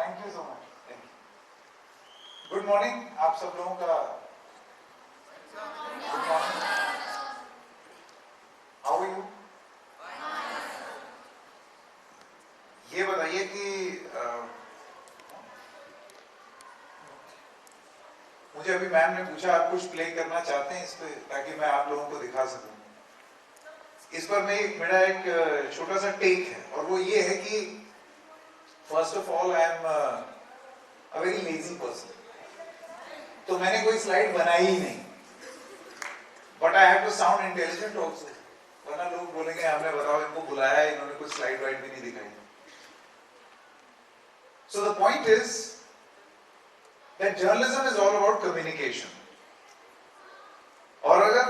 Thank you so much, thank you. Good morning आप सब लोगों का। Good morning, how are you? ये बताइए कि मुझे अभी मैम ने पूछा आप कुछ प्ले करना चाहते हैं इस पे, ताकि मैं आप लोगों को दिखा सकूं। इस पर मेरा एक छोटा सा टेक है, और वो ये है कि first of all I am a very lazy person. तो मैंने कोई स्लाइड बनाई ही नहीं, but I have to sound intelligent also, वरना लोग बोलेंगे हमने बताओ इनको बुलाया है, इन्होंने कुछ स्लाइड वाइड भी नहीं दिखाई। So the point is that journalism is all about communication. और अगर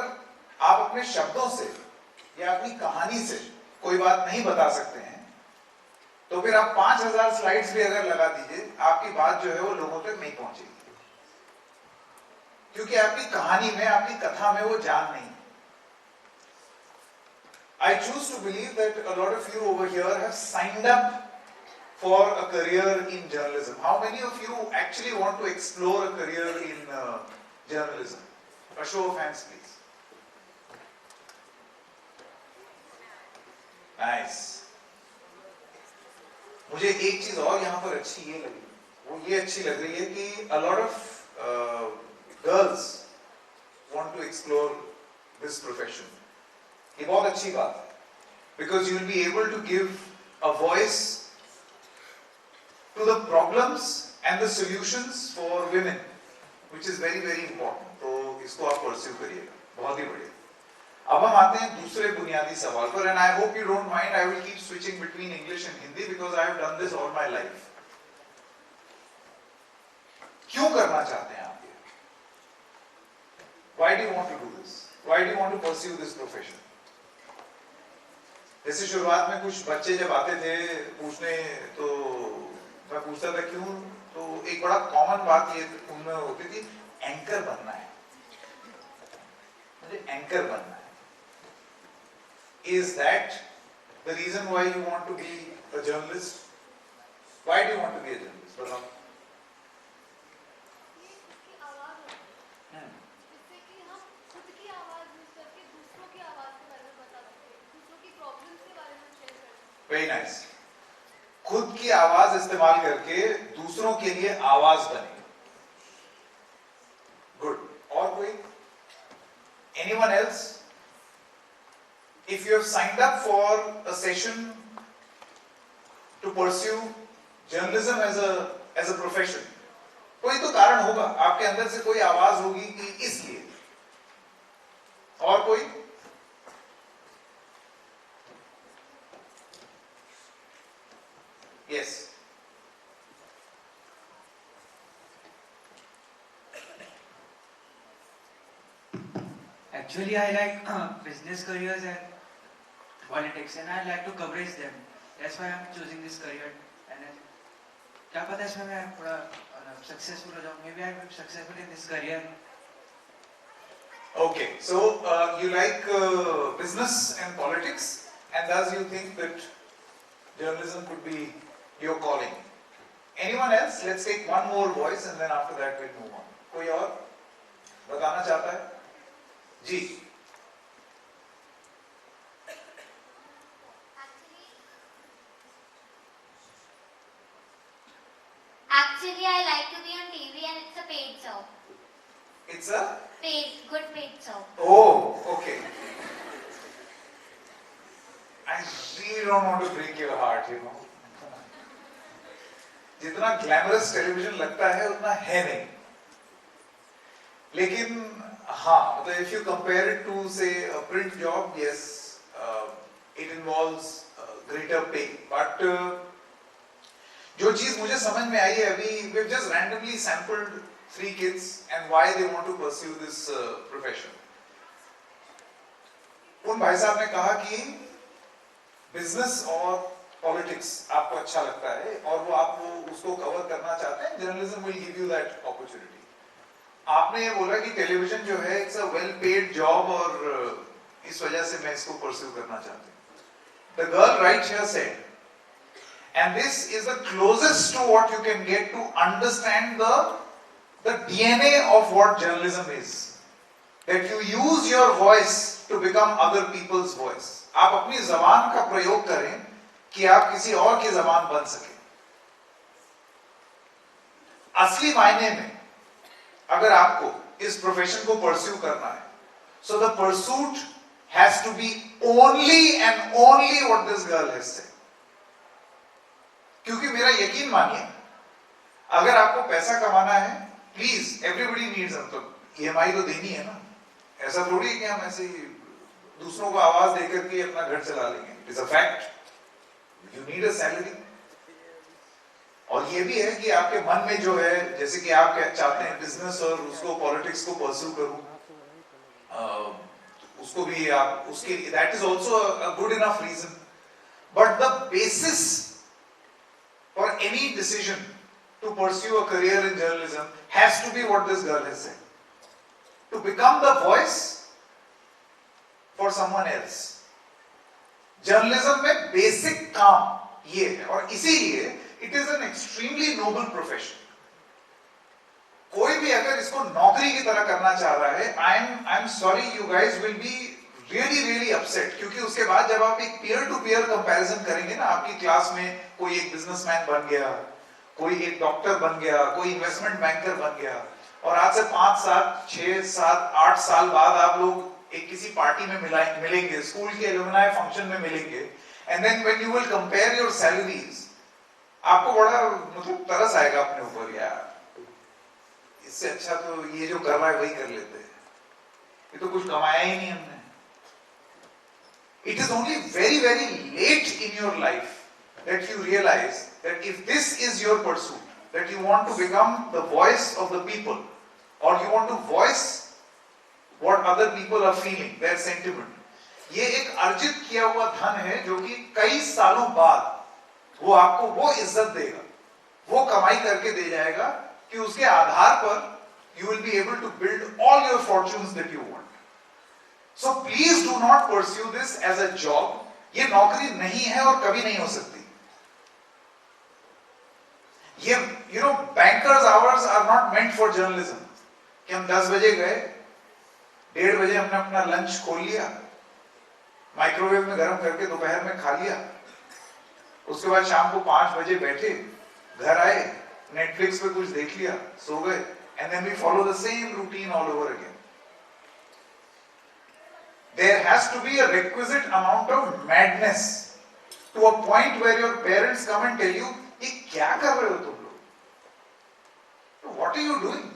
आप अपने शब्दों से या अपनी कहानी से कोई बात नहीं बता सकते हैं, तो फिर आप 5000 स्लाइड्स भी अगर लगा दीजिए, आपकी बात जो है वो लोगों तक नहीं पहुंचेगी, क्योंकि आपकी कहानी में, आपकी कथा में वो जान नहीं। I choose to believe that a lot of you over here have signed up for a career in journalism. How many of you actually want to explore a career in journalism? A show of hands, please. Nice. मुझे एक चीज और यहाँ पर अच्छी ये लगी, वो ये अच्छी लग रही है कि a lot of girls want to explore this profession. ये बहुत अच्छी बात है, because you will be able to give a voice to the problems and the solutions for women, which is very very important. तो इसको आप pursue करिएगा, बहुत ही बढ़िया। अब हम आते हैं दूसरे बुनियादी सवाल पर, and I hope you don't mind, I will keep switching between English and Hindi because I have done this all my life. क्यों करना चाहते हैं आप ये? Why do you want to do this? Why do you want to pursue this profession? जैसे शुरुआत में कुछ बच्चे जब आते थे पूछने, तो मैं पूछता था क्यों, तो एक बड़ा कॉमन बात ये उनमें होती थी, एंकर बनना है, मुझे एंकर बनना है। Is that the reason why you want to be a journalist? Why do you want to be a journalist? बताओ। Very nice. खुद की आवाज इस्तेमाल करके दूसरों के लिए आवाज बने। गुड। और कोई? Anyone else? If you have signed up for a session to pursue journalism as a profession, कोई तो कारण होगा, आपके अंदर से कोई आवाज होगी कि इसलिए। और कोई? Yes. Actually, I like business careers and politics, and I like to coverage them. That's why I'm choosing this career. And क्या पता इसमें मैं थोड़ा successful हो जाऊँ. Maybe I'm successful in this career. Okay, so you like business and politics, and thus you think that journalism could be your calling. Anyone else? Let's take one more voice, and then after that we'll move on. कोई और बताना चाहता है? जी। Actually, I like to be on TV, and it's a paid job. It's a good paid job. Oh, okay. I really don't want to break your heart, you know. जितना glamorous television लगता है उतना है नहीं, लेकिन हाँ, मतलब if you compare it to say a print job, yes, it involves greater pay, but जो चीज मुझे समझ में आई है अभी, we've just randomly sampled 3 kids and why they want to pursue this profession. उन भाई साहब ने कहा कि बिजनेस और पॉलिटिक्स आपको अच्छा लगता है और वो आप उसको कवर करना चाहते हैं, journalism will give you that opportunity. आपने ये बोला कि टेलीविजन जो है it's a well paid job और इस वजह से मैं इसको परस्यू करना चाहती हूँ। The girl right here said And this is the closest to what you can get to understand the DNA of what journalism is. That you use your voice to become other people's voice. आप अपनी जबान का प्रयोग करें कि आप किसी और की जबान बन सके. असली मायने में अगर आपको इस प्रोफेशन को परस्यू करना है, so the pursuit has to be only and only what this girl has said. क्योंकि मेरा यकीन मानिए, अगर आपको पैसा कमाना है, प्लीज एवरीबडी नीड्स, मतलब ईएमआई तो देनी है ना. ऐसा थोड़ी है कि हम ऐसे ही दूसरों को आवाज देकर के अपना घर चला लेंगे. It is a fact. You need a salary. और ये भी है कि आपके मन में जो है, जैसे कि आप चाहते हैं बिजनेस और उसको पॉलिटिक्स को परस्यू करूं, उसको भी आप उसके, that is also a good enough reason. But the basis for any decision to pursue a career in journalism has to be what this girl has said. To become the voice for someone else. Journalism में basic काम ये है, और इसीलिए it is an extremely noble profession. कोई भी अगर इसको नौकरी की तरह करना चाह रहा है, I am sorry, you guys will be really upset. क्योंकि उसके बाद जब आप एक पीयर टू पीयर कंपैरिजन करेंगे ना, आपकी क्लास में कोई एक बिजनेसमैन बन गया, कोई एक डॉक्टर बन गया, कोई इन्वेस्टमेंट बैंकर बन गया, और आज से 5 7 6 7 8 साल बाद आप लोग एक किसी पार्टी में मिलेंगे, स्कूल के एलुमनाई फंक्शन में मिलेंगे, and then when you will compare your salaries, आपको बड़ा मतलब तरस आएगा अपने ऊपर. यार इससे अच्छा तो ये जो कर रहा है वही कर लेते हैं, ये तो कुछ कमाया ही नहीं हमने. It is only very late in your life that you realize that if this is your pursuit, that you want to become the voice of the people, or you want to voice what other people are feeling, their sentiment. ये एक अर्जित किया हुआ धन है जो कि कई सालों बाद वो आपको वो इज्जत देगा, वो कमाई करके दे जाएगा कि उसके आधार पर you will be able to build all your fortunes that you want. So please do not pursue this as a job. ये नौकरी नहीं है और कभी नहीं हो सकती. ये bankers hours are not meant for journalism. कि हम 10 बजे गए, 1:30 बजे हमने अपना लंच खोल लिया, माइक्रोवेव में गर्म करके दोपहर में खा लिया, उसके बाद शाम को 5 बजे बैठे, घर आए, नेटफ्लिक्स पे कुछ देख लिया, सो गए, and then we follow the same routine all over again. There has to be a requisite amount of madness to a point where your parents come and tell you, "ये क्या कर रहे हो तुम लोग? What are you doing?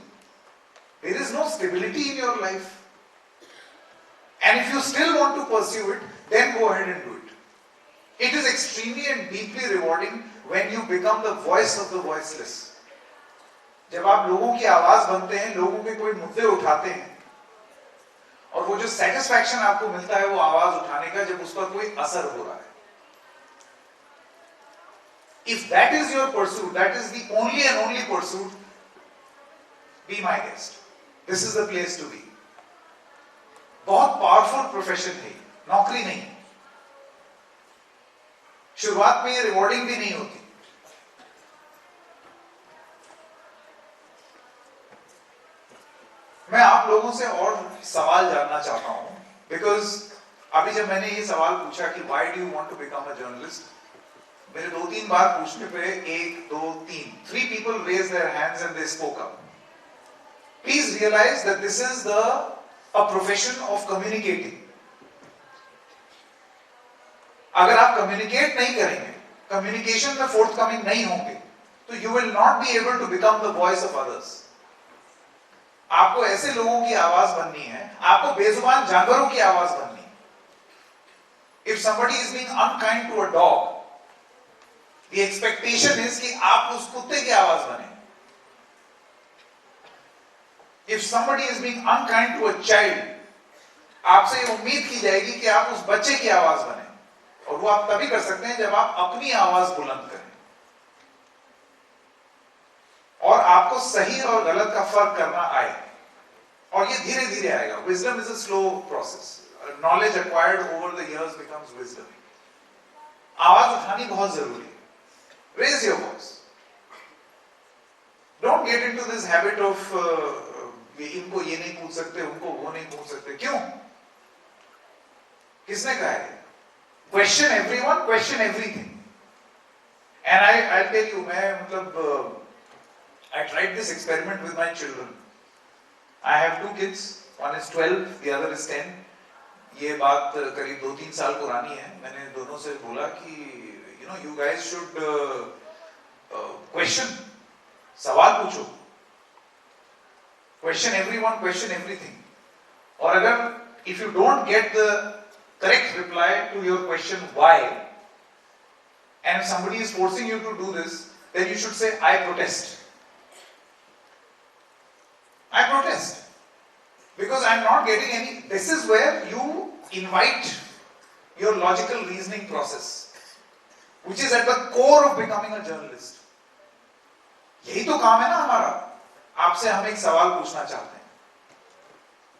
There is no stability in your life. And if you still want to pursue it, then go ahead and do it. It is extremely and deeply rewarding when you become the voice of the voiceless. जब आप लोगों की आवाज बनते हैं, लोगों के कोई मुद्दे उठाते हैं, और वो जो सेटिस्फैक्शन आपको मिलता है वो आवाज उठाने का, जब उस पर कोई असर हो रहा है. If that is your pursuit, that is the only and only pursuit, be my guest. This is the place to be. बहुत पावरफुल प्रोफेशन है, नौकरी नहीं. शुरुआत में ये रिवॉर्डिंग भी नहीं होती. मैं आप लोगों से और सवाल जानना चाहता हूं, बिकॉज अभी जब मैंने ये सवाल पूछा कि why do you want to become a journalist, मेरे 2-3 बार पूछने पे 1 2 3 people raised their hands and they spoke up. Please realize that this is a profession of communicating. अगर आप कम्युनिकेट नहीं करेंगे, कम्युनिकेशन में फोर्थकमिंग नहीं होंगे, तो you will not be able to become the voice of others. आपको ऐसे लोगों की आवाज बननी है, आपको बेजुबान जानवरों की आवाज बननी है. If somebody is being unkind to a dog, the expectation is कि आप उस कुत्ते की आवाज बने. If somebody is being unkind to a child, आपसे उम्मीद की जाएगी कि आप उस बच्चे की आवाज बने. और वो आप तभी कर सकते हैं जब आप अपनी आवाज बुलंद करें, और आपको सही और गलत का फर्क करना आए. और ये धीरे धीरे आएगा. Wisdom is a slow process. Knowledge acquired over the years becomes wisdom. आवाज उठानी बहुत जरूरी है. Raise your voice. Don't get into this habit of इनको ये नहीं पूछ सकते, उनको वो नहीं पूछ सकते. क्यों? किसने कहा है? Question everyone, question everything. And I'll tell you, मैं मतलब I tried this experiment with my children. I have two kids. One is 12, the other is 10. ये बात करीब 2-3 साल पुरानी है. मैंने दोनों से बोला कि you guys should question. सवाल पूछो. Question everyone, question everything. और अगर if you don't get the correct reply to your question why, and if somebody is forcing you to do this, then you should say, I protest. I protest. Because I am not getting any. This is where you invite your logical reasoning process, which is at the core of becoming a journalist. यही तो काम है ना हमारा. आपसे हम एक सवाल पूछना चाहते हैं,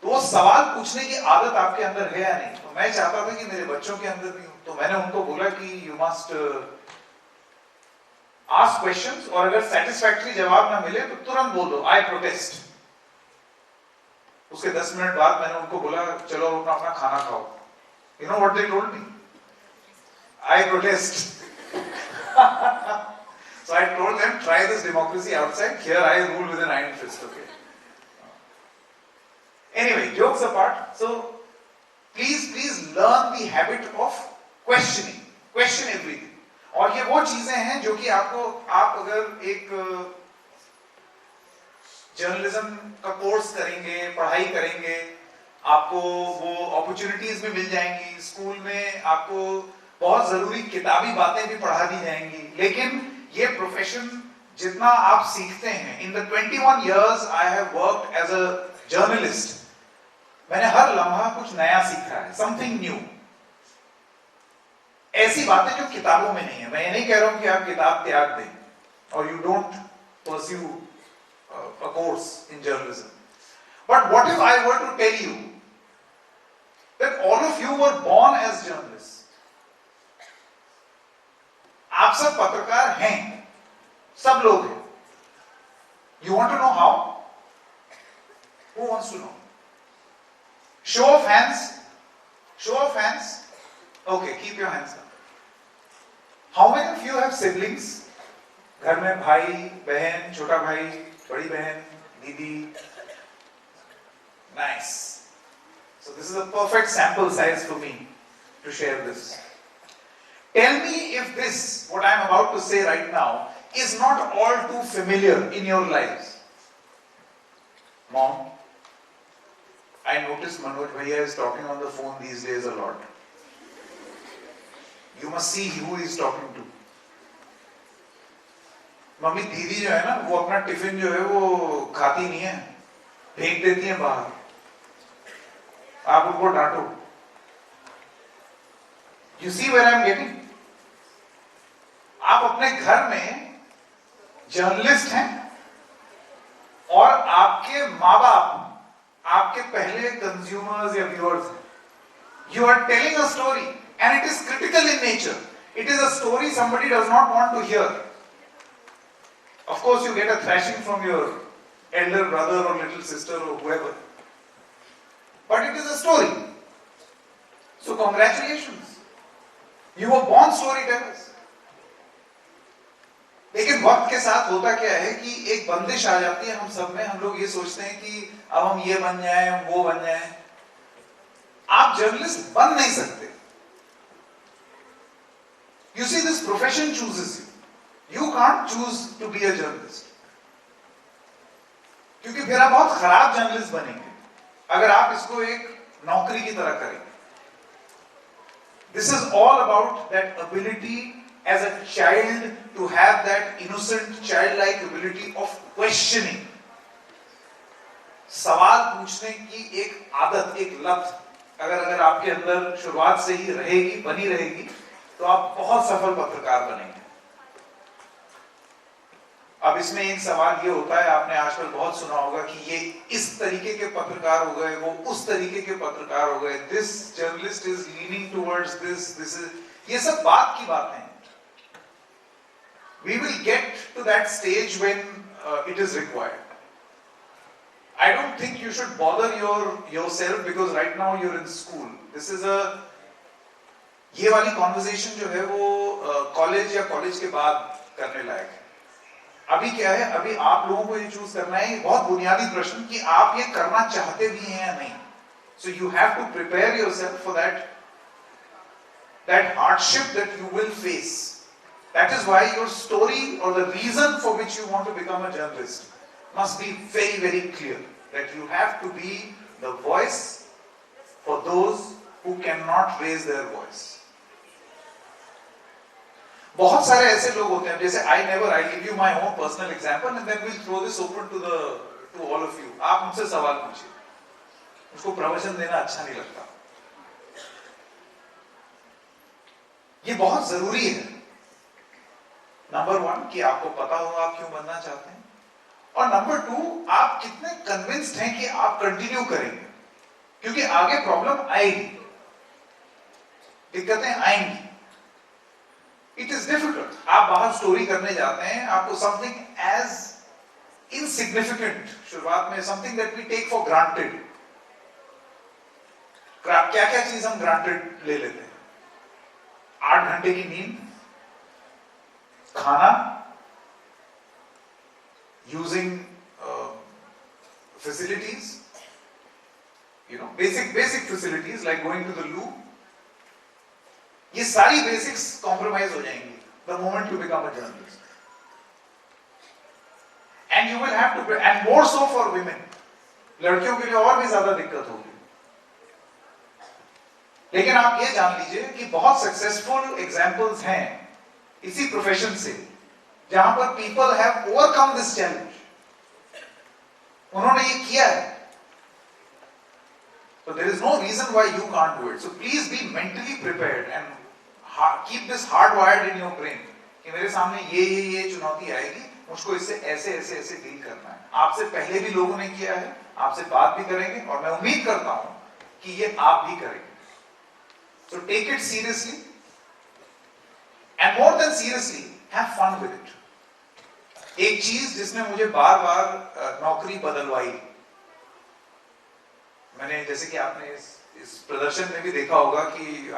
तो वो सवाल पूछने की आदत आपके अंदर है या नहीं. तो मैं चाहता था कि मेरे बच्चों के अंदर भी हो, तो मैंने उनको बोला कि यू मस्ट आस्क क्वेश्चंस, और अगर सेटिस्फैक्टरी जवाब ना मिले तो तुरंत बोल दो आई प्रोटेस्ट. उसके 10 मिनट बाद मैंने उनको बोला चलो अपना अपना खाना खाओ. You know what they told me? I protest. So I told them, try this democracy outside. Here I rule with an iron fist. Okay. Anyway, jokes apart. So please learn the habit of questioning. Question everything. और ये वो चीजें हैं जो कि आप अगर एक जर्नलिज्म का कोर्स करेंगे, पढ़ाई करेंगे, आपको वो अपॉर्चुनिटीज भी मिल जाएंगी. स्कूल में आपको बहुत जरूरी किताबी बातें भी पढ़ा दी जाएंगी. लेकिन ये प्रोफेशन जितना आप सीखते हैं, in the 21 years I have worked as a journalist, मैंने हर लम्हा कुछ नया सीखा है. Something new. ऐसी बातें जो किताबों में नहीं है. मैं ये नहीं कह रहा हूं कि आप किताब त्याग दें और you don't pursue a course in journalism. But what if I were to tell you that all of you were born as journalists? आप सब पत्रकार हैं, सब लोग हैं. You want to know how? Who wants to know? Show of hands. Show of hands. Okay, keep your hands down. How many of you have siblings? घर में भाई, बहन, छोटा भाई, बड़ी बहन, दीदी. Nice. So this is a perfect sample size for me to share this. Tell me if this, what I am about to say right now, is not all too familiar in your lives. Mom, I noticed Manoj Bhaiya is talking on the phone these days a lot. You must see who he is talking to. Mummy दीदी जो है ना, वो अपना tiffin जो है वो खाती नहीं है, फेंक देती है बाहर. आप उनको डांटो. You see where I am getting? आप अपने घर में जर्नलिस्ट हैं और आपके माँ बाप आपके पहले कंज्यूमर्स या व्यूअर्स हैं. You are telling a story and it is critical in nature. It is a story somebody does not want to hear. Of course, you get a thrashing from your elder brother or little sister or whoever. But it is a story. So congratulations. You were born storytellers. लेकिन वक्त के साथ होता क्या है कि एक बंदिश आ जाती है हम सब में. हम लोग ये सोचते हैं कि अब हम ये बन जाएं, हम वो बन जाएं. आप जर्नलिस्ट बन नहीं सकते. You see, this profession chooses you. You can't choose to be a journalist. क्योंकि फिर आप बहुत खराब जर्नलिस्ट बनेंगे अगर आप इसको एक नौकरी की तरह करेंगे. This is all about that ability as a child to have that innocent childlike ability of questioning. सवाल पूछने की एक आदत, एक लत अगर आपके अंदर शुरुआत से ही रहेगी, बनी रहेगी, तो आप बहुत सफल पत्रकार बनेंगे. अब इसमें एक सवाल ये होता है, आपने आजकल बहुत सुना होगा कि ये इस तरीके के पत्रकार हो गए, वो उस तरीके के पत्रकार हो गए. This journalist is leaning towards this is, ये सब बात की बातें हैं. We will get to that stage when it is required. I don't think you should bother yourself because right now you're in school. This is ये वाली conversation जो है वो कॉलेज या कॉलेज के बाद करने लायक है. अभी क्या है, अभी आप लोगों को ये चूज करना है, बहुत बुनियादी प्रश्न कि आप ये करना चाहते भी हैं या नहीं. So you have to prepare yourself for that hardship that you will face. That is why your story or the reason for which you want to become a journalist must be very, very clear. That you have to be the voice for those who cannot raise their voice. बहुत सारे ऐसे लोग होते हैं, जैसे I'll give you my own personal example and then we'll throw this open to all of you. आप मुझसे सवाल पूछिए. उसको प्रवचन देना अच्छा नहीं लगता. ये बहुत जरूरी है. नंबर 1 कि आपको पता हो आप क्यों बनना चाहते हैं, और नंबर 2 आप कितने कन्विंस्ड हैं कि आप कंटिन्यू करेंगे, क्योंकि आगे प्रॉब्लम आएगी, दिक्कतें आएंगी. It is difficult. आप बाहर स्टोरी करने जाते हैं, आपको समथिंग एज इनसिग्निफिकेंट शुरुआत में, something that we take for granted. क्या क्या चीज हम ग्रांटेड ले लेते हैं? 8 घंटे की नींद, खाना, using facilities, basic facilities like going to the loo. ये सारी बेसिक्स कॉम्प्रोमाइज हो जाएंगी the moment you become a journalist. And you will have to, and more so for women. लड़कियों के लिए और भी ज्यादा दिक्कत होगी. लेकिन आप ये जान लीजिए कि बहुत सक्सेसफुल एग्जाम्पल्स हैं इसी प्रोफेशन से, जहां पर people have overcome this challenge. उन्होंने ये किया है. So there is no reason why you can't do it. So please be mentally prepared and keep this hardwired in your brain कि मेरे सामने ये चुनौती आएगी, मुझको इससे ऐसे डील करना है. आपसे पहले भी लोगों ने किया है, आपसे बात भी करेंगे, और मैं उम्मीद करता हूं कि ये आप भी करेंगे. So take it seriously, and more than seriously, have fun with it. एक चीज जिसने मुझे बार-बार नौकरी बदलवाई, मैंने जैसे कि आपने इस प्रदर्शन में भी देखा होगा कि I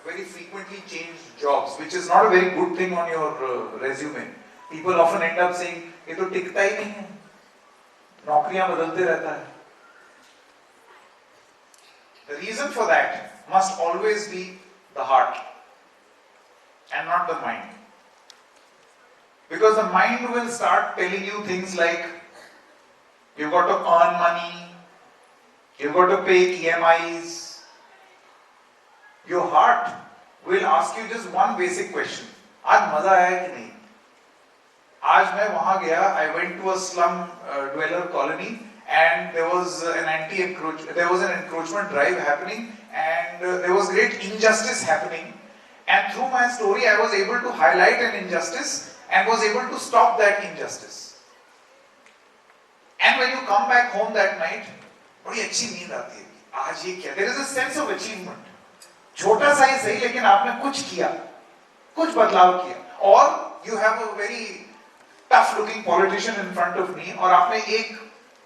very frequently changed jobs, which is not a very good thing on your resume. People often end up saying ये तो टिकता ही नहीं है, नौकरियां बदलते रहता है. The reason for that must always be the heart and not the mind. Because the mind will start telling you things like you've got to earn money, you've got to pay EMIs. Your heart will ask you just one basic question. आज मजा आया कि नहीं? आज मैं वहां गया, I went to a slum dweller colony and there was an encroachment drive happening and there was great injustice happening, and through my story I was able to highlight an injustice and was able to stop that injustice. And when you come back home that night, बड़ी अच्छी नींद आती है. आज ये क्या? There is a sense of achievement. छोटा सा ही सही, लेकिन आपने कुछ किया, कुछ बदलाव किया. और you have a very tough looking politician in front of me, और आपने एक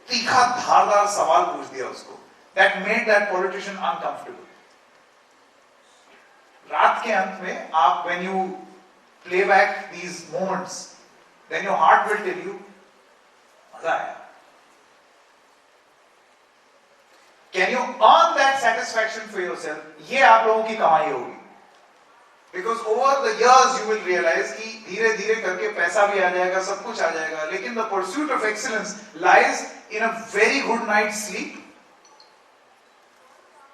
तीखा धारदार सवाल पूछ दिया उसको. That made that politician uncomfortable. रात के अंत में आप, when you play back these moments, then your heart will tell you, मजा आया. Can you earn that satisfaction for yourself? ये आप लोगों की कमाई होगी. Because over the years you will realize कि धीरे धीरे करके पैसा भी आ जाएगा, सब कुछ आ जाएगा, लेकिन the pursuit of excellence lies in a very good night's sleep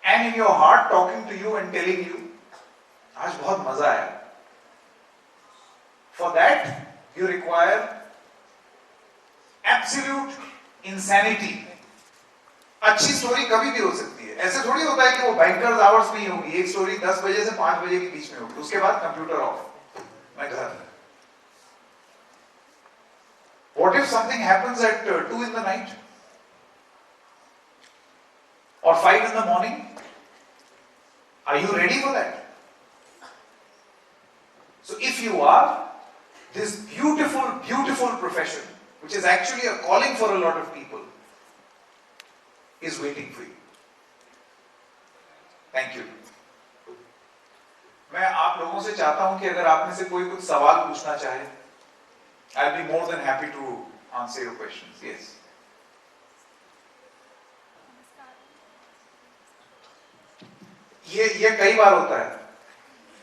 and in your heart talking to you and telling you, आज बहुत मजा आया. For that you require absolute insanity. अच्छी स्टोरी कभी भी हो सकती है. ऐसे थोड़ी होता है कि वो बैंकर्स आवर्स में ही होगी. एक स्टोरी 10 बजे से 5 बजे के बीच में होगी, उसके बाद कंप्यूटर ऑफ, मैं घर. What if something happens at 2 in the night or 5 in the morning? Are you ready for that? So if you are, this beautiful, beautiful profession, which is actually a calling for a lot of people, is waiting for you. Thank you. मैं आप लोगों से चाहता हूं कि अगर आप में से कोई कुछ सवाल पूछना चाहे, I'll be more than happy to answer your questions. Yes. ये कई बार होता है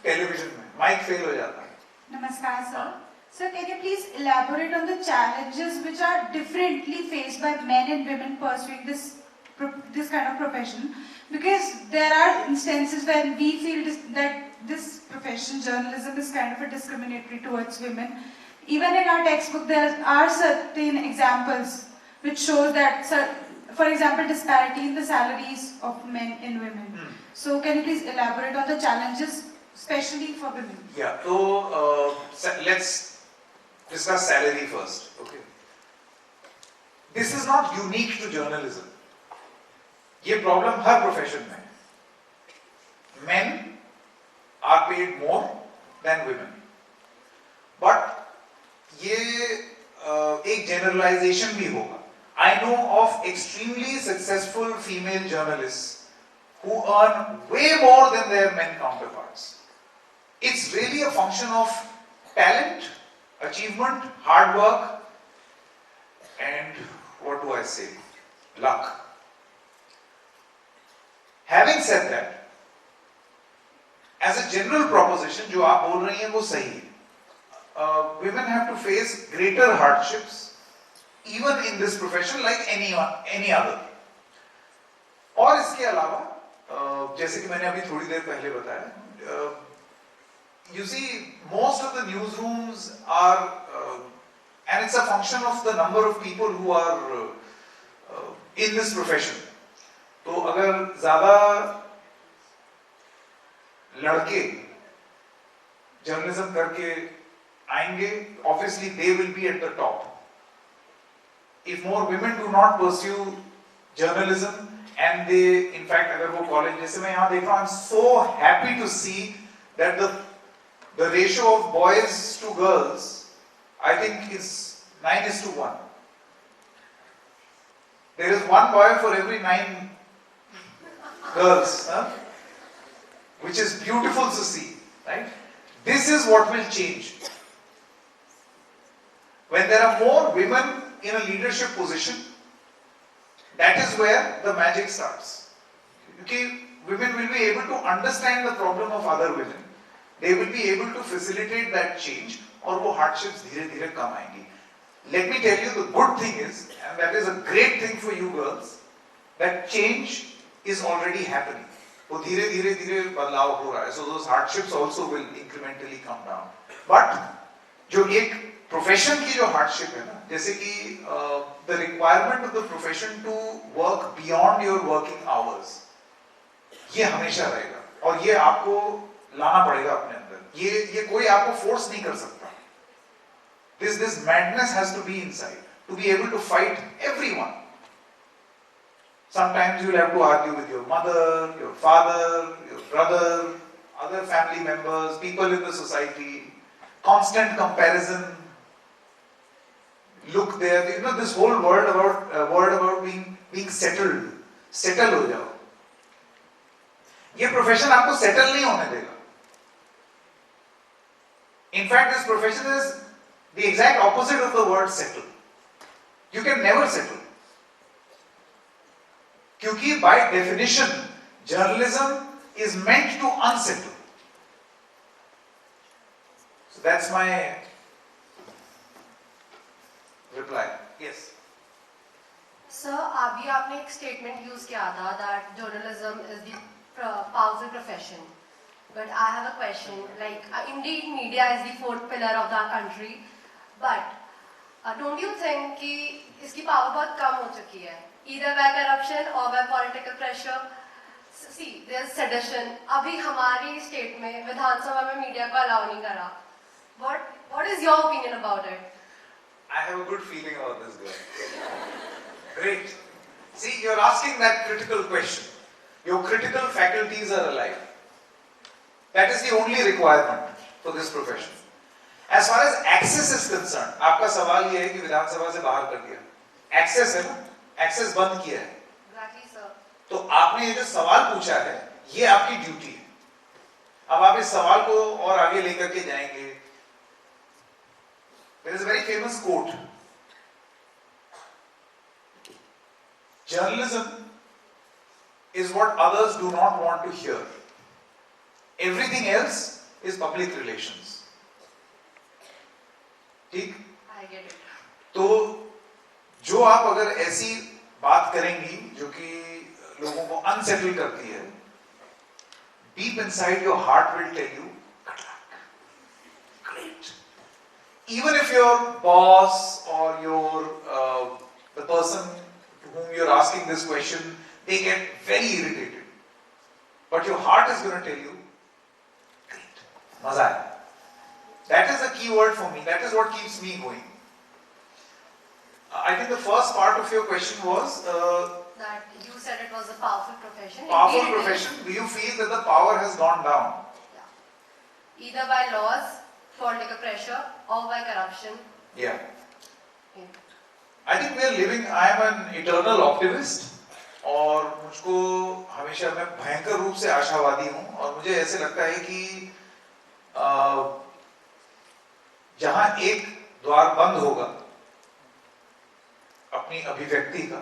टेलीविजन में, माइक फेल हो जाता है. Namaskar, sir. Sir, can you please elaborate on the challenges which are differently faced by men and women pursuing this kind of profession? Because there are instances when we feel that this profession, journalism, is kind of a discriminatory towards women. Even in our textbook, there are certain examples which show that, for example, disparity in the salaries of men and women. So, can you please elaborate on the challenges, especially for women? Yeah. So let's discuss salary first. Okay. This is not unique to journalism. ये problem हर profession में है. Men are paid more than women. But ये एक generalization भी होगा. I know of extremely successful female journalists who earn way more than their men counterparts. It's really a function of talent, achievement, hard work, and what do I say? Luck. Having said that, as a general proposition, जो आप बोल रही हैं वो सही है. Women have to face greater hardships even in this profession like any other. और इसके अलावा जैसे कि मैंने अभी थोड़ी देर पहले बताया, you see most of the newsrooms are and it's a function of the number of people who are in this profession. तो अगर ज्यादा लड़के जर्नलिज्म करके आएंगे, obviously they will be at the top. If more women do not pursue journalism and they, in fact, अगर वो college जैसे मैं यहाँ देख रहा हूँ, I'm so happy to see that the ratio of boys to girls, I think, is 9:1. There is one boy for every 9 girls, which is beautiful to see, right? This is what will change. When there are more women in a leadership position, that is where the magic starts. Because women will be able to understand the problem of other women. They will be able to facilitate that change, और वो hardships धीरे-धीरे कम आएंगी. Let me tell you, the good thing is, and that is a great thing for you girls, that change is already happening. वो धीरे-धीरे बदलाव हो रहा है. So those hardships also will incrementally come down. But जो एक profession की जो hardship है ना, जैसे कि the requirement of the profession to work beyond your working hours, ये हमेशा रहेगा और ये आपको लाना पड़ेगा अपने अंदर. ये कोई आपको force नहीं कर सकता. This madness has to be inside to be able to fight everyone. Sometimes you'll have to argue with your mother, your father, your brother, other family members, people in the society. Constant comparison. Look there, you know, this whole word about being settled. Settle हो जाओ. ये profession आपको settle नहीं होने देगा. In fact, this profession is the exact opposite of the word settle. You can never settle. क्योंकि by definition, journalism is meant to unsettle. So that's my reply. Yes. Sir, अभी आपने एक statement use किया था that journalism is the powerful profession. But I have a question. Like, indeed, media is the fourth pillar of our country. But don't you think कि इसकी power बहुत कम हो चुकी है? Either by corruption or by political pressure. See, there's sedition. अभी हमारी state में विधानसभा में media को allow नहीं करा. What is your opinion about it? I have a good feeling about this girl. Great. See, you're asking that critical question. Your critical faculties are alive. That is the only requirement for this profession. As far as access is concerned, आपका सवाल ये है कि विधानसभा से बाहर कर दिया, access है ना, एक्सेस बंद किया है। Exactly, sir. तो आपने ये जो सवाल पूछा है, ये आपकी ड्यूटी है। अब आप इस सवाल को और आगे लेकर के जाएंगे। There is a very famous quote. Journalism is what others do not want to hear. Everything else is public relations. ठीक? I get it. तो जो आप अगर ऐसी बात करेंगी जो कि लोगों को अनसेटल करती है, deep inside your heart will tell you, good luck, great. Even if your boss or the person to whom you're asking this question, they get very irritated, but your heart is going to tell you, great, maza hai. That is the key word for me. That is what keeps me going. I think the first part of your question was That you said it was a powerful profession. powerful Indeed it is. profession. Do you feel that the power has gone down? Yeah. Either by laws, political pressure, or by corruption. Yeah. Yeah. I think we are living. I am an eternal optimist. और मुझको हमेशा मैं भयंकर रूप से आशावादी हूँ और मुझे ऐसे लगता है कि जहां एक द्वार बंद होगा अपनी अभिव्यक्ति का,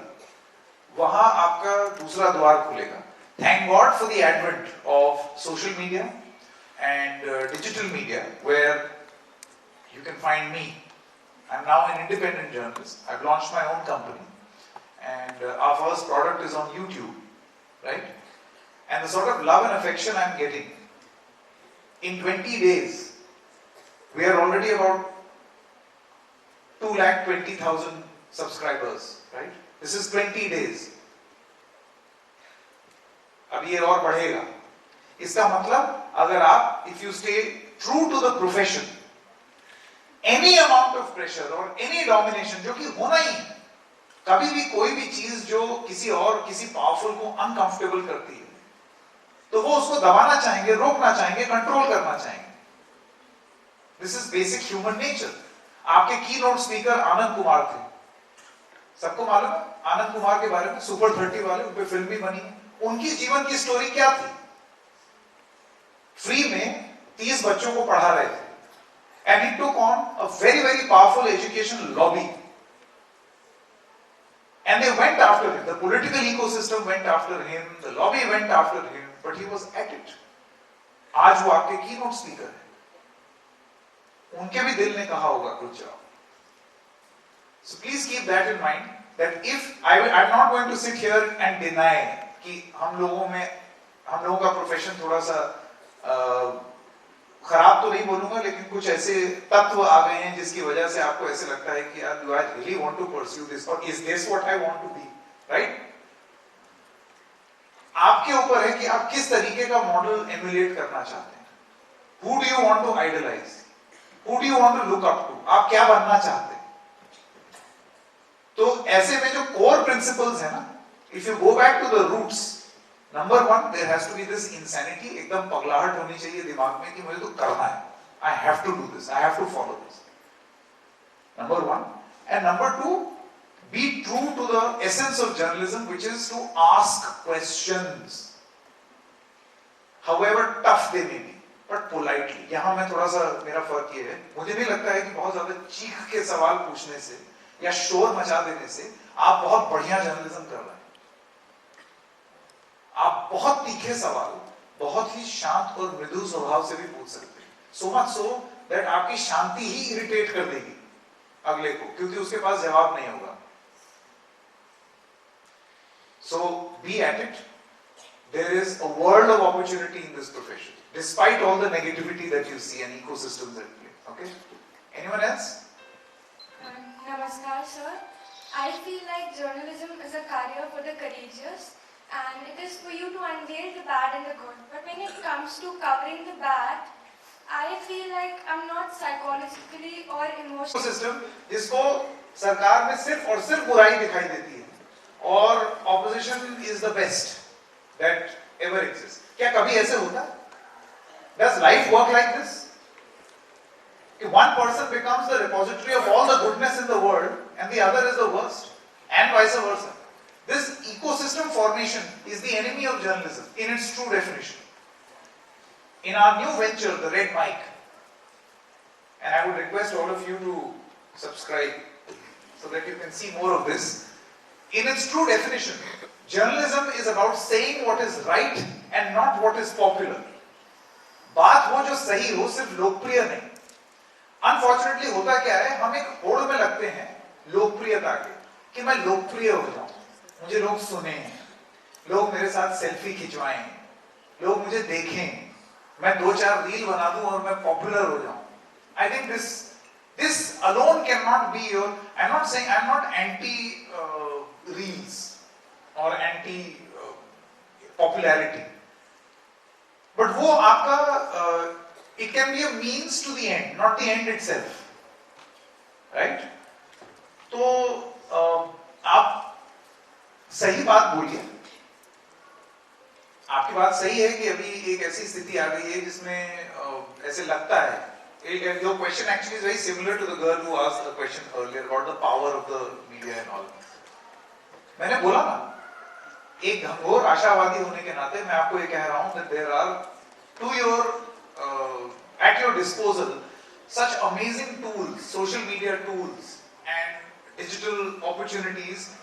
वहां आपका दूसरा द्वार खुलेगा. Thank God for the advent of social media and digital media, where you can find me. I'm now an independent journalist. I've launched my own company, and our first product is on YouTube, right? And the sort of love and affection I'm getting, in 20 days, we are already about 220,000 subscribers, right? This is 20 days. अब ये और बढ़ेगा. इसका मतलब अगर आप, if you stay true to the profession, any amount of pressure or any domination, जो कि होना ही है, कभी भी कोई भी चीज जो किसी और किसी पावरफुल को अनकंफर्टेबल करती है, तो वो उसको दबाना चाहेंगे, रोकना चाहेंगे, कंट्रोल करना चाहेंगे. This is basic human nature. आपके कीनोट स्पीकर आनंद कुमार थे, सबको मालूम है आनंद कुमार के बारे में, सुपर 30 वाले, उन पे फिल्म भी बनी है. उनकी जीवन की स्टोरी क्या थी? फ्री में 30 बच्चों को पढ़ा रहे थे, and he took on a very very powerful education lobby, and they went after him. The political ecosystem went after him, the lobby went after him, but he was at it. आज वो आपके keynote speaker है. उनके भी दिल ने कहा होगा कुछ जवाब. So please keep that in mind, that if I'm not going to sit here and deny कि हम लोगों का प्रोफेशन थोड़ा सा खराब तो नहीं बोलूंगा, लेकिन कुछ ऐसे तत्व आ गए हैं जिसकी वजह से आपको ऐसे लगता है कि यार, do I really want to pursue this, or is this what I want to be, right? आपके ऊपर है कि आप किस तरीके का मॉडल एमुलेट करना चाहते हैं. Who do you want to idolize? Who do you want to look up to? आप क्या बनना चाहते हैं? तो ऐसे में जो कोर प्रिंसिपल्स है ना, if you go back to the roots, number one, there has to be this insanity, एकदम पगलाहट होनी चाहिए दिमाग में कि मुझे तो करना है, I have to do this, I have to follow this. Number one. And number two, be true to the essence of journalism, which is to ask questions, however tough they may be, but politely. यहाँ मैं थोड़ा सा, मेरा फर्क ये है, मुझे नहीं लगता है कि बहुत ज्यादा चीख के सवाल पूछने से या शोर मचा देने से आप बहुत बढ़िया जर्नलिज्म कर रहे हैं. आप बहुत तीखे सवाल बहुत ही शांत और मृदु स्वभाव से भी पूछ सकते हैं. So much so that आपकी शांति ही इरिटेट कर देगी अगले को, क्योंकि उसके पास जवाब नहीं होगा. So be at it. There is a world of opportunity in this profession, despite all the negativity that you see and ecosystems at play. Okay? Anyone else? Namaskar, sir. I feel like journalism is a career for the courageous, and it is for you to unveil the bad and the good. But when it comes to covering the bad, I feel like I'm not psychologically or emotionally. System जिसको सरकार में सिर्फ और सिर्फ बुराई दिखाई देती है, और opposition is the best that ever exists. क्या कभी ऐसे होता? Does life work like this? One person becomes the repository of all the goodness in the world and the other is the worst, and vice versa. This ecosystem formation is the enemy of journalism in its true definition. In our new venture, TheRedMike, and I would request all of you to subscribe so that you can see more of this. In its true definition, journalism is about saying what is right and not what is popular. बात हो जो सही हो, सिर्फ लोकप्रिय नहीं. Unfortunately होता क्या है, हम एक होड़ में लगते हैं लोकप्रियता के, कि मैं लोकप्रिय हो जाऊं, मुझे लोग सुने, लोग मेरे साथ सेल्फी खिंचवाएं, लोग मुझे देखें, मैं 2-4 रील बना दूं और मैं पॉपुलर हो जाऊं. I think this alone cannot be your. I'm not saying I'm not anti reels or anti popularity, but वो आपका it can be a means to the end, not the end itself, right? तो आप सही बात बोलिए. आपकी बात सही है कि अभी एक ऐसी स्थिति आ गई है जिसमें ऐसे लगता है. Your question actually is very similar to the girl who asked the question earlier about the power of the media and all. मैंने बोला ना, एक घंघोर आशावादी होने के नाते मैं आपको ये कह रहा हूं that there are at your disposal such amazing tools, social media tools and digital opportunities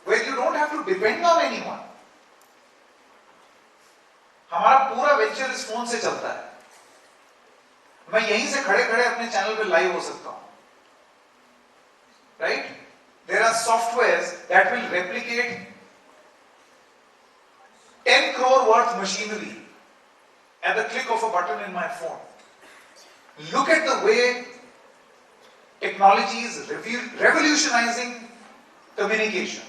where you don't have to depend on anyone. हमारा पूरा वेंचर इस फोन से चलता है. मैं यहीं से खड़े खड़े अपने चैनल पे लाइव हो सकता हूं, right? There are softwares that will replicate 10 crore worth machinery at the click of a button in my phone. Look at the way technology is revolutionizing communication.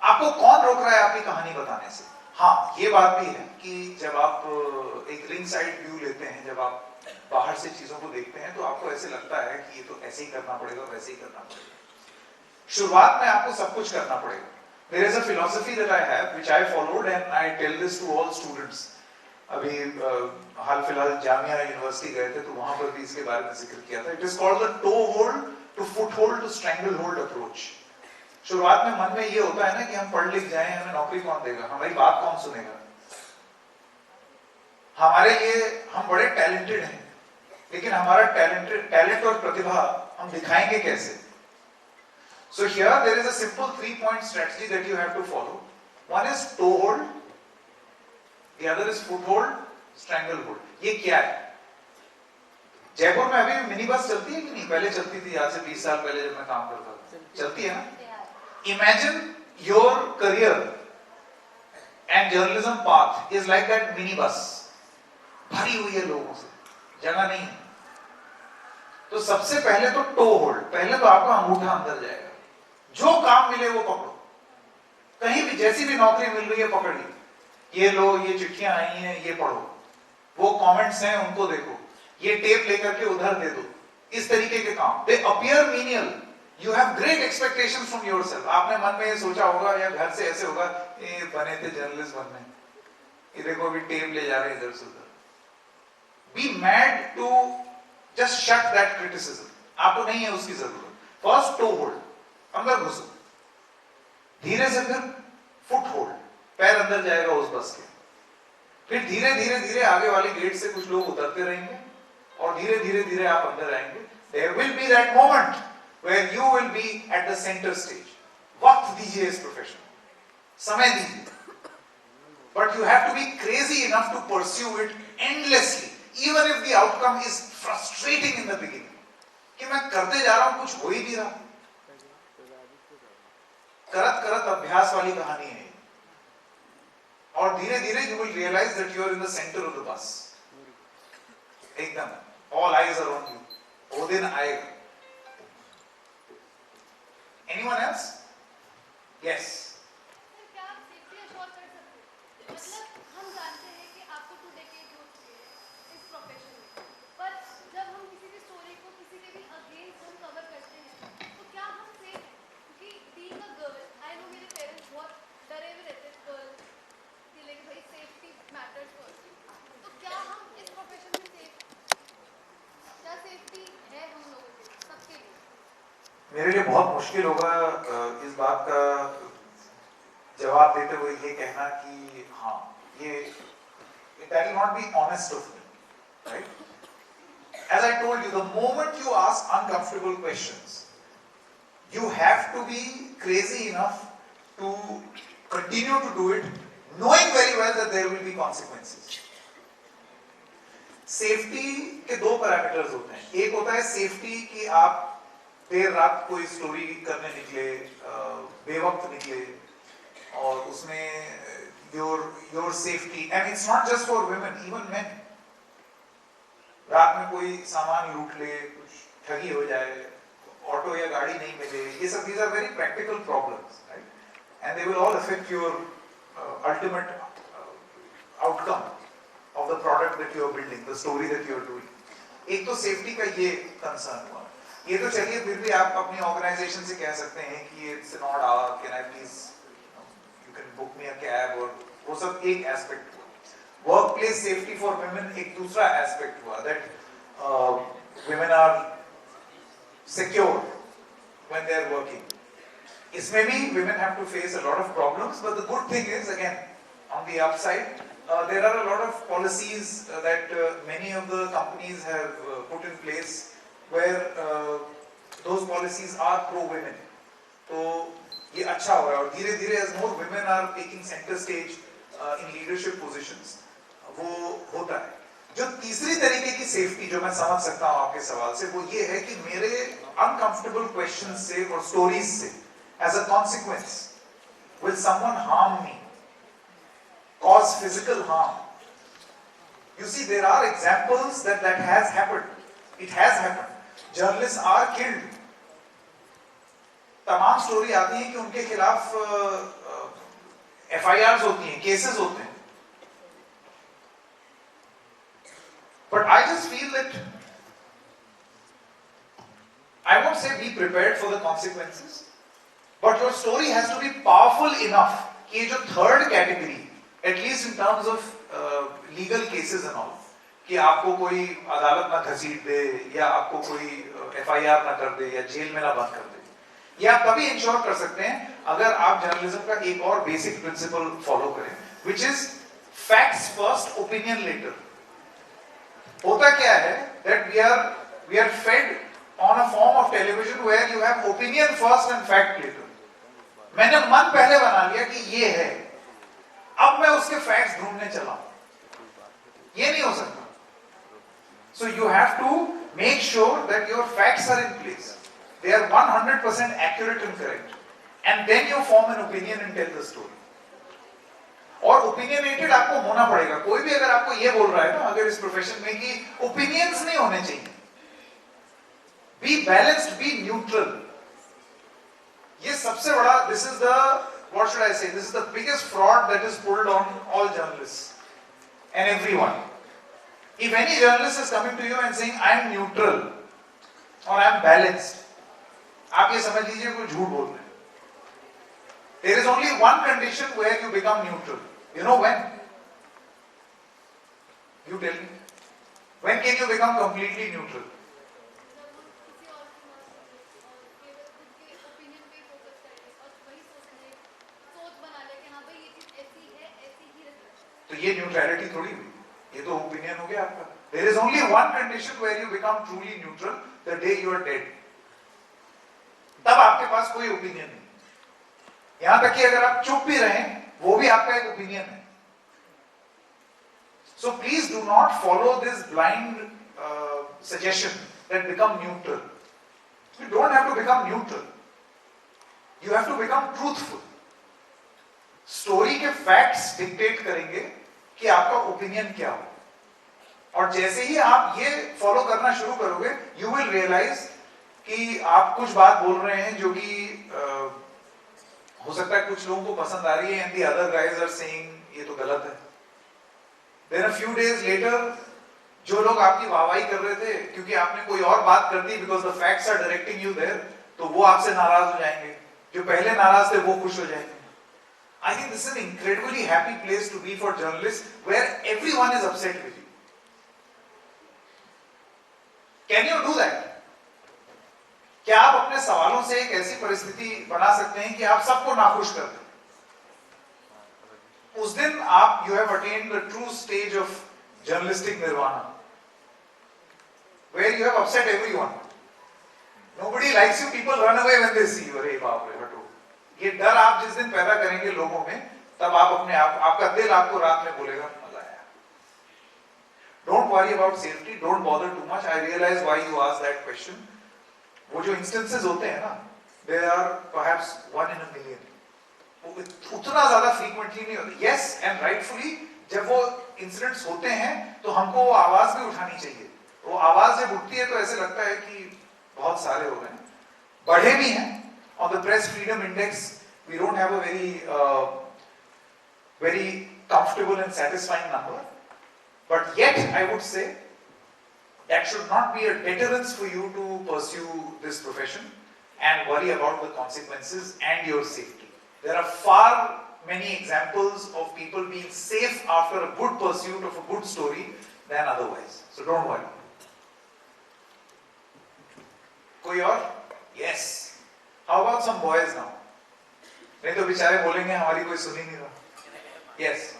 आपको कौन रोक रहा है आपकी कहानी बताने से? हाँ, ये बात भी है कि जब आप एक रिंग साइड व्यू लेते हैं, जब आप बाहर से चीजों को देखते हैं, तो आपको ऐसे लगता है कि ये तो ऐसे ही करना पड़ेगा, वैसे ही करना पड़ेगा. शुरुआत में आपको सब कुछ करना पड़ेगा. There is a philosophy that I have, which I followed, and I tell this to all students. अभी हाल फिलहाल जामिया यूनिवर्सिटी गए थे, तो वहां पर भी इसके बारे में जिक्र किया था. It is called the toe hold to foothold to stranglehold approach. शुरुआत में मन में ये होता है ना कि हम पढ़ लिख जाएं, हमें नौकरी कौन देगा, हमारी बात कौन सुनेगा, हमारे लिए हम बड़े टैलेंटेड हैं, लेकिन हमारा टैलेंट और प्रतिभा हम दिखाएंगे कैसे? So here there is a simple 3-point strategy that you have to follow. One is toe hold, the other is foothold, stranglehold. ये क्या है? जयपुर में अभी भी मिनी बस चलती है कि नहीं? पहले चलती थी, आज से 20 साल पहले जब मैं काम करता था. चलती है ना? Imagine your career and journalism path is like that mini bus. भरी हुई है लोगों से, जगह नहीं है. तो सबसे पहले तो टो होल्ड, पहले तो आपका अंगूठा अंदर जाएगा. जो काम मिले वो पकड़ो, कहीं भी जैसी भी नौकरी मिल रही है पकड़िए. ये लो, ये चिट्ठियां आई हैं, ये पढ़ो, वो कमेंट्स हैं उनको देखो, ये टेप लेकर के उधर दे दो. इस तरीके के काम, दे appear menial. You have great expectations from yourself. आपने मन में ये सोचा होगा या घर से ऐसे होगा, ये बने थे जर्नलिस्ट बनने, ये देखो अभी टेप ले जा रहे हैं इधर से उधर. Be mad to just shut that criticism. आपको नहीं है उसकी जरूरत. फर्स्ट टो होल्ड, अंदर घुसो. धीरे से फिर फुट होल्ड, पैर अंदर जाएगा उस बस के. फिर धीरे धीरे धीरे आगे वाले गेट से कुछ लोग उतरते रहेंगे और धीरे धीरे धीरे आप अंदर आएंगे. There will be that moment where you will be at the center stage. वक्त दीजिए इस प्रोफेशन, समय दीजिए. But you have to be crazy enough to pursue it endlessly, even if the outcome is frustrating in the beginning. कि मैं करते जा रहा हूं, कुछ हो ही नहीं रहा. करत करत अभ्यास वाली कहानी है. और धीरे धीरे you will realize that you are in the center of the bus. एकदम, all eyes are on you. वो दिन आएगा. Anyone else? Yes. क्या आप सेफ्टी अश्योर कर सकते हैं? मतलब हम जानते हैं कि आपको 2 डेकेड हो चुके हैं इस प्रोफेशन में, पर जब हम किसी भी स्टोरी को किसी के भी अगेंस्ट हम कवर करते हैं, तो क्या हम सेफ हैं? क्योंकि being a girl, I know मेरे पेरेंट्स बहुत डरे हुए रहते हैं गर्ल के लिए, भाई सेफ्टी मैटर्स फर्स्ट. तो क्या हम इस प्रोफेशन में सेफ, क्या सेफ मेरे लिए बहुत मुश्किल होगा इस बात का जवाब देते हुए ये कहना कि हाँ ये that will not be honest of me, right? As I told you, the moment you ask uncomfortable questions, you have to be crazy enough to continue to do it, knowing very well that there will be consequences. Safety के दो parameters होते हैं. एक होता है safety कि आप देर रात कोई स्टोरी करने निकले, बेवक्त निकले, और उसमें your safety, and it's not just for women, even men. रात में कोई सामान लूट ले, कुछ ठगी हो जाए, ऑटो या गाड़ी नहीं मिले, ये सब these are very practical problems, right? And they will all affect your ultimate outcome of the product that you are building, the story that you are doing. एक तो सेफ्टी का ये कंसर्न हुआ. ये तो चलिए फिर भी आप अपनी ऑर्गेनाइजेशन से कह सकते हैं कि it's an odd hour, can I please book me a cab, और वो सब एक एस्पेक्ट हुआ. वर्कप्लेस सेफ्टी फॉर वुमेन एक दूसरा एस्पेक्ट हुआ, that women are secure when they are working. इसमें भी women have to face a lot of problems, but the good thing is, again, on the upside, there are a lot of policies that many of the companies have put in place where those policies are pro-women. तो ये अच्छा हो रहा है, और धीरे धीरे as more women are taking center stage in leadership positions, वो होता है. जो तीसरी तरीके की सेफ्टी जो मैं समझ सकता हूँ आपके सवाल से, वो ये है कि मेरे uncomfortable questions से और stories से, as a consequence, will someone harm me, cause physical harm? You see, there are examples that has happened. It has happened. Journalists are killed. तमाम स्टोरी आती है कि उनके खिलाफ FIRs होती हैं, केसेस होते हैं. But I just feel that I won't say be prepared for the consequences, but your story has to be powerful enough कि ये जो third category, at least in terms of legal cases and all, कि आपको कोई अदालत ना घसीट दे, या आपको कोई FIR ना कर दे, या जेल में ना बंद कर दे, ये आप तभी इंश्योर कर सकते हैं अगर आप जर्नलिज्म का एक और बेसिक प्रिंसिपल फॉलो करें, which is facts first, opinion later. होता क्या है that we are fed on a form of television where you have opinion first and fact later. मैंने मन पहले बना लिया कि ये है, अब मैं उसके facts ढूंढने चला हूं. ये नहीं हो सकता. So you have to make sure that your facts are in place. They are 100% accurate and correct, and then you form an opinion and tell the story. और opinionated आपको होना पड़ेगा. कोई भी अगर आपको ये बोल रहा है ना, अगर इस प्रोफेशन में कि opinions नहीं होने चाहिए, be balanced, be neutral, ये सबसे बड़ा, this is the, what should I say, this is the biggest fraud that is pulled on all journalists and everyone. If any journalist is coming to you and saying I am neutral or I am balanced, आप ये समझ लीजिए कोई झूठ बोल रहे हैं. There is only one condition where you become neutral. You know when? You tell me. When can you become completely neutral? तो ये न्यूट्रलिटी थोड़ी हुई, ये तो ओपिनियन हो गया आपका. There is only one condition where you become truly neutral, the day you are dead. तब आपके पास कोई ओपिनियन नहीं. यहां तक कि अगर आप चुप भी रहें, वो भी आपका एक ओपिनियन है. So please do not follow this blind suggestion that become neutral. You don't have to become neutral. You have to become truthful. Story के फैक्ट्स डिक्टेट करेंगे कि आपका ओपिनियन क्या हो. और जैसे ही आप ये फॉलो करना शुरू करोगे, यू विल रियलाइज कि आप कुछ बात बोल रहे हैं जो कि हो सकता है कुछ लोगों को पसंद आ रही है, and the other guys are saying ये तो गलत है. Then a few days later जो लोग आपकी वाहवाही कर रहे थे क्योंकि आपने कोई और बात कर दी, because the facts are directing you there, तो वो आपसे नाराज हो जाएंगे. जो पहले नाराज थे वो खुश हो जाएंगे. I think this is an incredibly happy place to be for journalists, where everyone is upset with you. Can you do that? क्या आप अपने सवालों से एक ऐसी परिस्थिति बना सकते हैं कि आप सबको नाखुश कर दें? उस दिन आप you have attained the true stage of journalistic nirvana, where you have upset everyone. Nobody likes you. People run away when they see you. अरे बाप रे हटो. ये डर आप जिस दिन पैदा करेंगे लोगों में, तब आप अपने आप, आपका दिल आपको रात में बोलेगा मजा आया. Don't worry about safety. Don't bother too much. I realize why you asked that question. वो जो instances होते हैं ना, they are perhaps 1 in a million. उतना ज्यादा frequently नहीं होते. Yes, and rightfully, जब वो incidents होते हैं, तो हमको वो आवाज भी उठानी चाहिए. वो आवाज जब उठती है तो ऐसे लगता है कि बहुत सारे हो गए हैं, बढ़े भी हैं. On the press freedom index, we don't have a very comfortable and satisfying number, but yet I would say that should not be a deterrence for you to pursue this profession and worry about the consequences and your safety. There are far many examples of people being safe after a good pursuit of a good story than otherwise. So don't worry. कोई और? Yes. How about some boys now? नहीं तो बेचारे बोलेंगे हमारी कोई सुन ही नहीं रहा. Yes.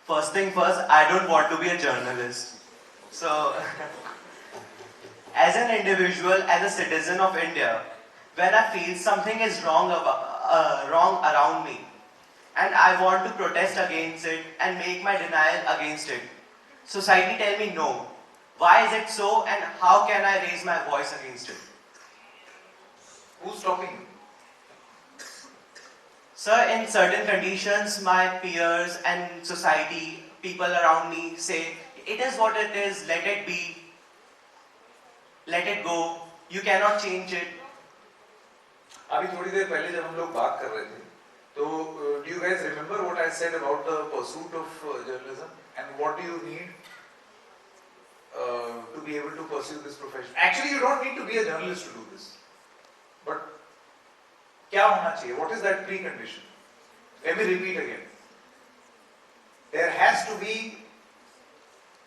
First thing first, I don't want to be a journalist. So, as an individual, as a citizen of India, when I feel something is wrong around me, and I want to protest against it and make my denial against it, society tell me no. Why is it so, and how can I raise my voice against it? Who's stopping you? Sir, in certain conditions, my peers and society, people around me say, it is what it is, let it be, let it go, you cannot change it. अभी थोड़ी देर पहले जब हम लोग बात कर रहे थे, तो do you guys remember what I said about the pursuit of journalism and what do you need to be able to pursue this profession? Actually, you don't need to be a journalist to do this. But क्या होना चाहिए? What is that precondition? Let me repeat again. There has to be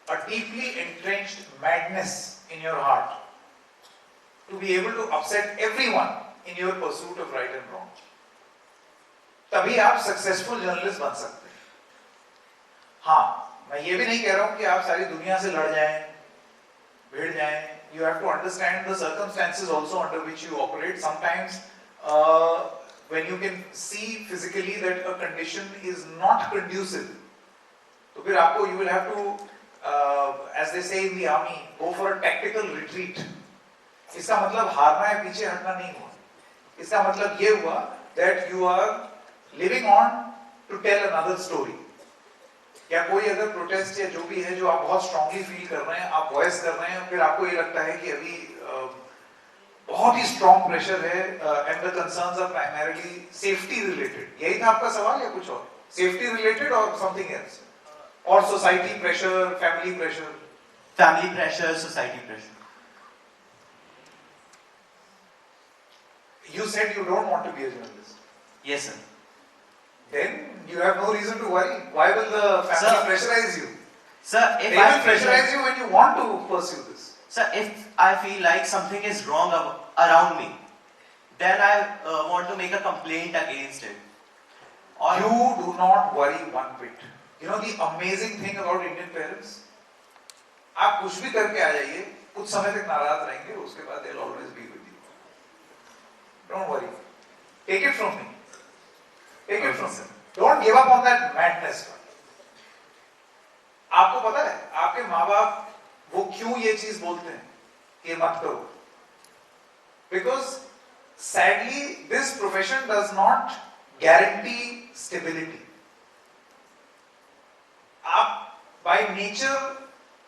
a deeply entrenched madness in your heart to be able to upset everyone in your pursuit of right and wrong. तभी आप successful journalist बन सकते हैं. हाँ, मैं ये भी नहीं कह रहा हूं कि आप सारी दुनिया से लड़ जाएं, भिड़ जाएं. You have to understand the circumstances also under which you operate. Sometimes when you can see physically that a condition is not conducive, तो फिर आपको you will have to, as they say in the army, go for a tactical retreat. इसका मतलब हारना या पीछे हटना नहीं हुआ. इसका मतलब ये हुआ that you are living on to tell another story. या कोई अगर प्रोटेस्ट या जो भी है जो आप बहुत स्ट्रांगली फील कर रहे हैं, आप वॉइस कर रहे हैं, फिर आपको ये लगता है कि अभी बहुत ही स्ट्रांग प्रेशर है and the concerns are primarily safety related. यही था आपका सवाल या कुछ और? सेफ्टी रिलेटेड और समथिंग एल्स? और society pressure, family pressure? Family pressure, society pressure. You said you don't want to be a journalist. Yes, sir. Then you have no reason to worry. Why will the family Sir, pressurize you? Sir, if They I will feel pressurize like, you when you want to pursue this. sir, if I feel like something is wrong around me, then I want to make a complaint against it. Or You do not worry one bit. You know the amazing thing about Indian parents? आप कुछ भी करके आ जाइए, कुछ समय तक नाराज रहेंगे, उसके बाद they'll always be with you. Don't worry. Take it from me. Take it from me. Don't give up on that madness. आपको पता है, आपके माँ बाप वो क्यों ये चीज बोलते हैं कि मत करो? Because sadly, this profession does not guarantee stability. आप by nature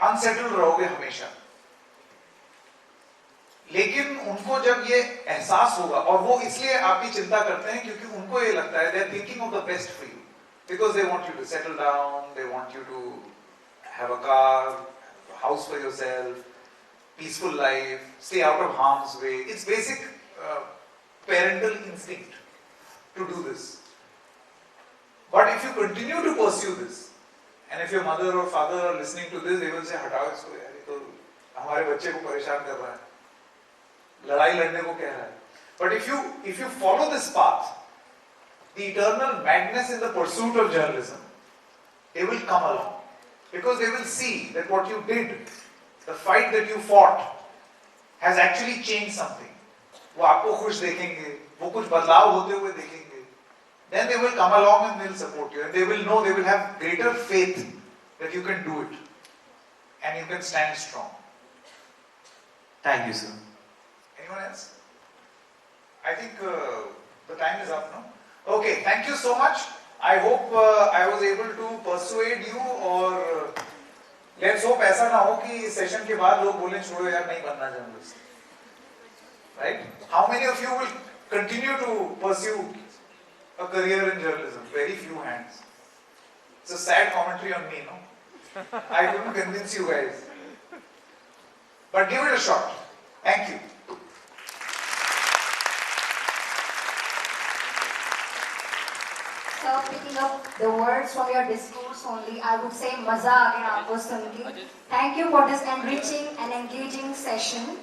unsettled रहोगे हमेशा. लेकिन उनको जब ये एहसास होगा, और वो इसलिए आपकी चिंता करते हैं क्योंकि उनको ये लगता है they are thinking of the best for you because they want you to settle down, they want you to have a car, a house for yourself, peaceful life, stay out of harm's way. It's basic parental instinct to do this. But if you continue to pursue this, and if your mother or father are listening to this, they will say, हटाओ इसको यार, ये तो हमारे बच्चे को परेशान कर रहा है, लड़ाई लड़ने को कह रहा है. But if you follow this path, the eternal madness in the pursuit of journalism, they will come along. Because they will see that what you did, the fight that you fought, has actually changed something. वो आपको खुश देखेंगे, वो कुछ बदलाव होते हुए देखेंगे. Then they will come along and they will support you. And they will know, they will have greater faith that you can do it. And you can stand strong. Thank you, sir. Anyone else? I think the time is up now. Okay, thank you so much. I hope I was able to persuade you, or let's hope ऐसा ना हो कि session के बाद लोग बोलें छोड़ो यार नहीं बनना journalist. Right? How many of you will continue to pursue a career in journalism? Very few hands. It's a sad commentary on me, no? I couldn't convince you guys. But give it a shot. Thank you. So, picking up the words from your discourse only, I would say maza aa gaya aapko sun ke. Thank you for this enriching and engaging session.